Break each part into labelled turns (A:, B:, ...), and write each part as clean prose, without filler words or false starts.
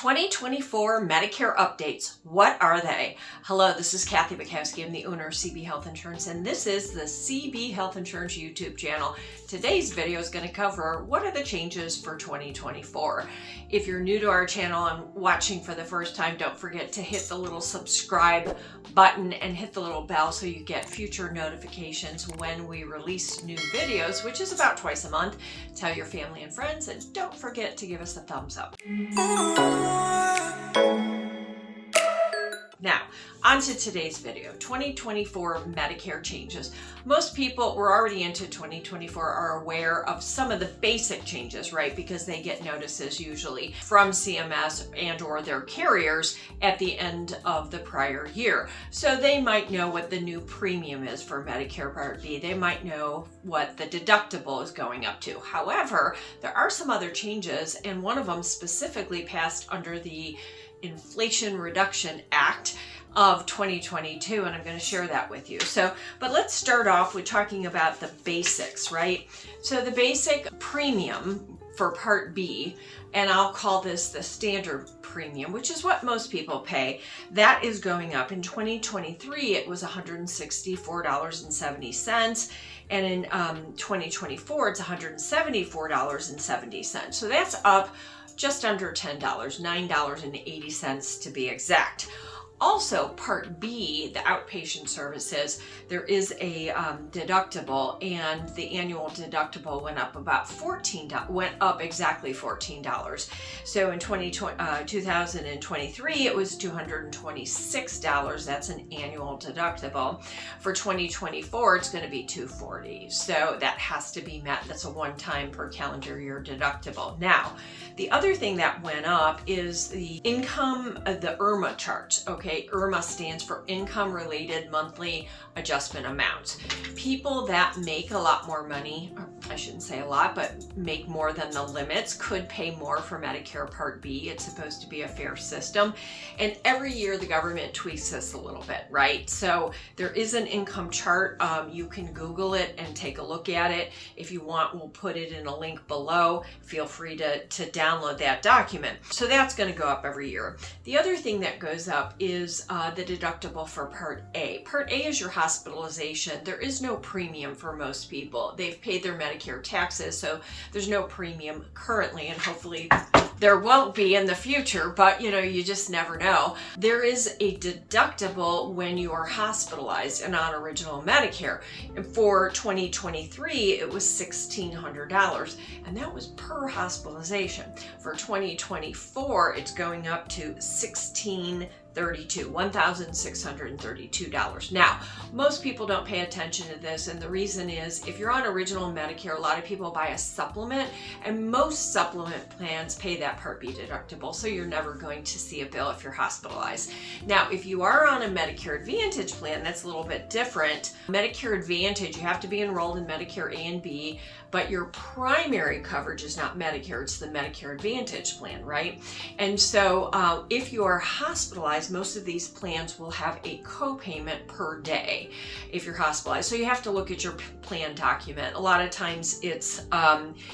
A: 2024 Medicare Updates. What are they? Hello, this is Kathy Bukowski. I'm the owner of CB Health Insurance, and this is the CB Health Insurance YouTube channel. Today's video is going to cover what are the changes for 2024. If you're new to our channel and watching for the first time, don't forget to hit the little subscribe button and hit the little bell so you get future notifications when we release new videos, which is about twice a month. Tell your family and friends, and don't forget to give us a thumbs up. Now, on to today's video, 2024 Medicare changes. Most people, we're already into 2024, are aware of some of the basic changes, right? Because they get notices usually from CMS and or their carriers at the end of the prior year. So they might know what the new premium is for Medicare Part B. They might know what the deductible is going up to. However, there are some other changes, and one of them specifically passed under the Inflation Reduction Act of 2022, and I'm going to share that with you. But let's start off with talking about the basics, right? So the basic premium for Part B, and I'll call this the standard premium, which is what most people pay, that is going up. In 2023, it was $164.70, and in 2024, it's $174.70. So that's up just under $10, $9.80 to be exact. Also, Part B, the outpatient services, there is a deductible, and the annual deductible went up about exactly $14. So in 2023, it was $226. That's an annual deductible. For 2024, it's going to be $240. So that has to be met. That's a one-time per calendar year deductible. Now, the other thing that went up is the income, the IRMA chart. Okay, IRMA stands for Income Related Monthly Adjustment Amount. People that make a lot more money, or I shouldn't say a lot, but make more than the limits, could pay more for Medicare Part B. It's supposed to be a fair system. And every year the government tweaks this a little bit, right? So there is an income chart. You can Google it and take a look at it. If you want, we'll put it in a link below. Feel free to download that document. So that's going to go up every year. The other thing that goes up is the deductible for Part A. Part A is your hospitalization. There is no premium for most people. They've paid their Medicare taxes, so there's no premium currently, and hopefully there won't be in the future, but you just never know. There is a deductible when you are hospitalized and on original Medicare. And for 2023, it was $1,600, and that was per hospitalization. For 2024, it's going up to $1,632. Now, most people don't pay attention to this, and the reason is if you're on original Medicare, a lot of people buy a supplement, and most supplement plans pay that Part B deductible, so you're never going to see a bill if you're hospitalized. Now, if you are on a Medicare Advantage plan, that's a little bit different. Medicare Advantage, you have to be enrolled in Medicare A and B, but your primary coverage is not Medicare, it's the Medicare Advantage plan, right? And so if you are hospitalized, most of these plans will have a copayment per day if you're hospitalized. So you have to look at your plan document. A lot of times it's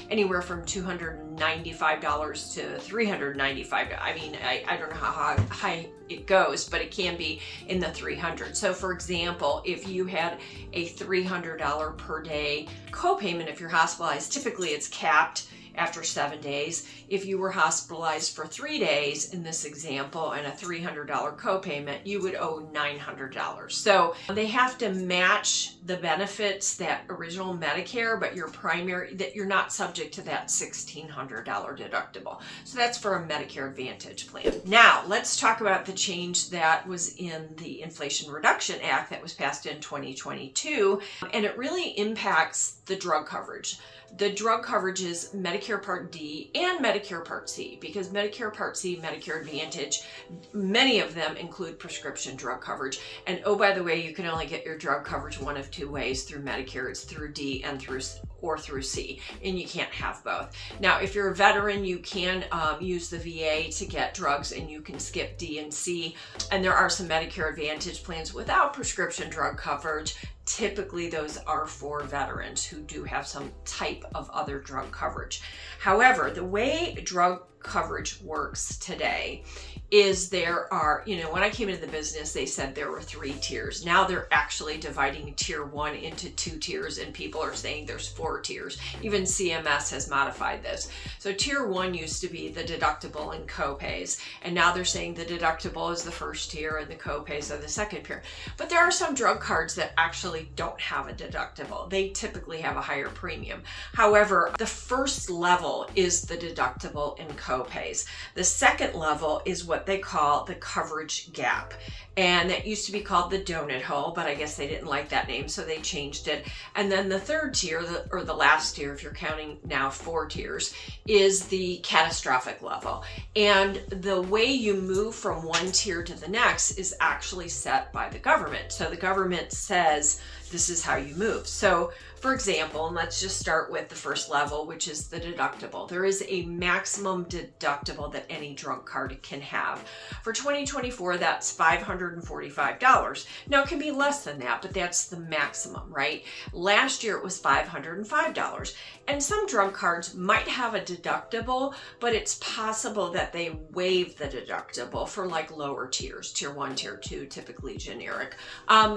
A: anywhere from $295 to $395. I mean, I don't know how high it goes, but it can be in the 300s. So for example, if you had a $300 per day copayment if you're hospitalized, typically it's capped after 7 days. If you were hospitalized for 3 days in this example and a $300 copayment, you would owe $900. So they have to match the benefits that original Medicare, but that you're not subject to that $1,600 deductible. So that's for a Medicare Advantage plan. Now, let's talk about the change that was in the Inflation Reduction Act that was passed in 2022, and it really impacts the drug coverage. The drug coverage is Medicare Part D and Medicare Part C, because Medicare Part C, Medicare Advantage, many of them include prescription drug coverage. And oh, by the way, you can only get your drug coverage one of two ways through Medicare. It's through D and through C, and you can't have both. Now, if you're a veteran, you can use the VA to get drugs, and you can skip D and C. And there are some Medicare Advantage plans without prescription drug coverage. Typically, those are for veterans who do have some type of other drug coverage. However, the way drug coverage works today is there are, when I came into the business, they said there were 3 tiers. Now they're actually dividing tier 1 into 2 tiers, and people are saying there's 4 tiers. Even CMS has modified this. So tier 1 used to be the deductible and copays, and now they're saying the deductible is the first tier and the copays are the second tier. But there are some drug cards that actually don't have a deductible. They typically have a higher premium. However, the first level is the deductible and copays. The second level is what they call the coverage gap. And that used to be called the donut hole, but I guess they didn't like that name, so they changed it. And then the third tier, or the last tier, if you're counting now 4 tiers, is the catastrophic level. And the way you move from one tier to the next is actually set by the government. So the government says, this is how you move. So for example, and let's just start with the first level, which is the deductible. There is a maximum deductible that any drug card can have. For 2024, that's $545. Now it can be less than that, but that's the maximum, right? Last year it was $505. And some drug cards might have a deductible, but it's possible that they waive the deductible for like lower tiers, tier 1, tier 2, typically generic.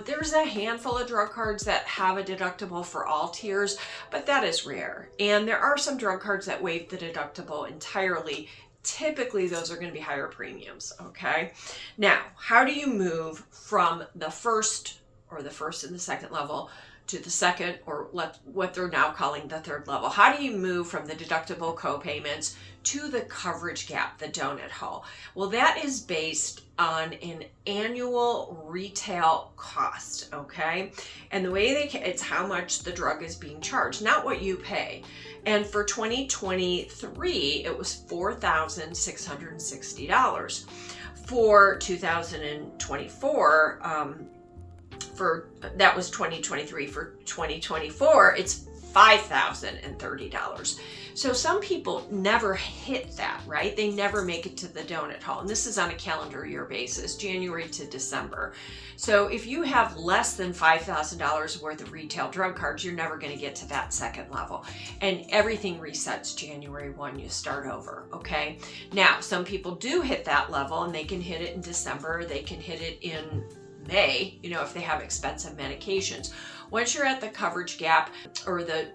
A: There's a handful of drug cards that have a deductible for all tiers, but that is rare. And there are some drug cards that waive the deductible entirely. Typically, those are going to be higher premiums, okay? Now, how do you move from the first and the second level to the second, or what they're now calling the third level? How do you move from the deductible co-payments to the coverage gap, the donut hole? Well, that is based on an annual retail cost, okay? And the way it's how much the drug is being charged, not what you pay. And for 2023, it was $4,660. For 2024, that was 2023. For 2024, it's $5,030. So some people never hit that, right? They never make it to the donut hole. And this is on a calendar year basis, January to December. So if you have less than $5,000 worth of retail drug cards, you're never going to get to that second level. And everything resets January 1, you start over, okay? Now, some people do hit that level, and they can hit it in December, they can hit it in May, if they have expensive medications. Once you're at the coverage gap, or the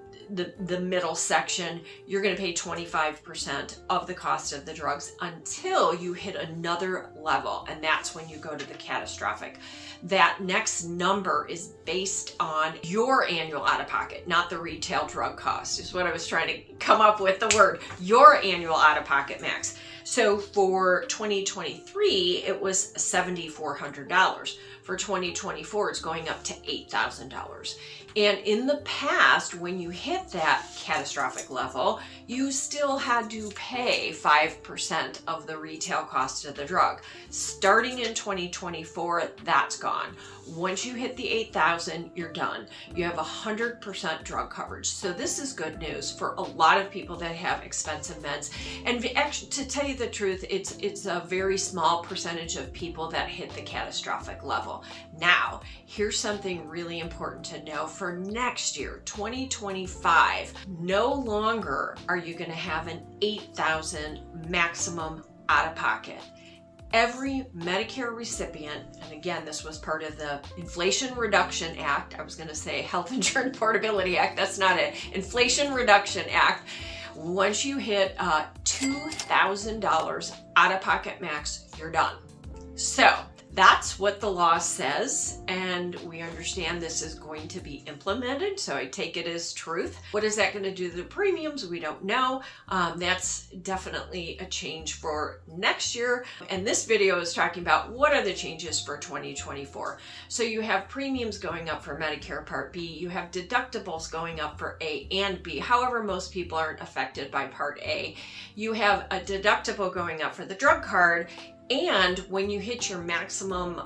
A: middle section, you're going to pay 25% of the cost of the drugs until you hit another level, and that's when you go to the catastrophic. That next number is based on your annual out-of-pocket, not the retail drug cost, is what I was trying to come up with the word, your annual out-of-pocket max. So for 2023, it was $7,400. For 2024, it's going up to $8,000. And in the past, when you hit that catastrophic level, you still had to pay 5% of the retail cost of the drug. Starting in 2024, that's gone. Once you hit the $8,000, you're done. You have 100% drug coverage. So this is good news for a lot of people that have expensive meds. And actually, to tell you the truth, it's a very small percentage of people that hit the catastrophic level. Now, here's something really important to know for next year, 2025. No longer are you going to have an $8,000 maximum out-of-pocket. Every Medicare recipient, and again, this was part of the Inflation Reduction Act. I was going to say Health Insurance Portability Act. That's not it. Inflation Reduction Act. Once you hit $2,000 out-of-pocket max, you're done. So that's what the law says, and we understand this is going to be implemented, so I take it as truth. What is that going to do to the premiums? We don't know. That's definitely a change for next year, and this video is talking about what are the changes for 2024. So you have premiums going up for Medicare Part B, you have deductibles going up for A and B. However, most people aren't affected by Part A. You have a deductible going up for the drug card, and when you hit your maximum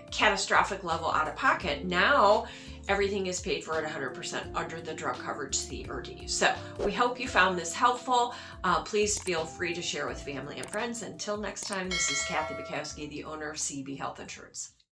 A: catastrophic level out of pocket, now everything is paid for at 100% under the drug coverage C or D. So we hope you found this helpful. Please feel free to share with family and friends. Until next time, this is Kathy Bukowski, the owner of CB Health Insurance.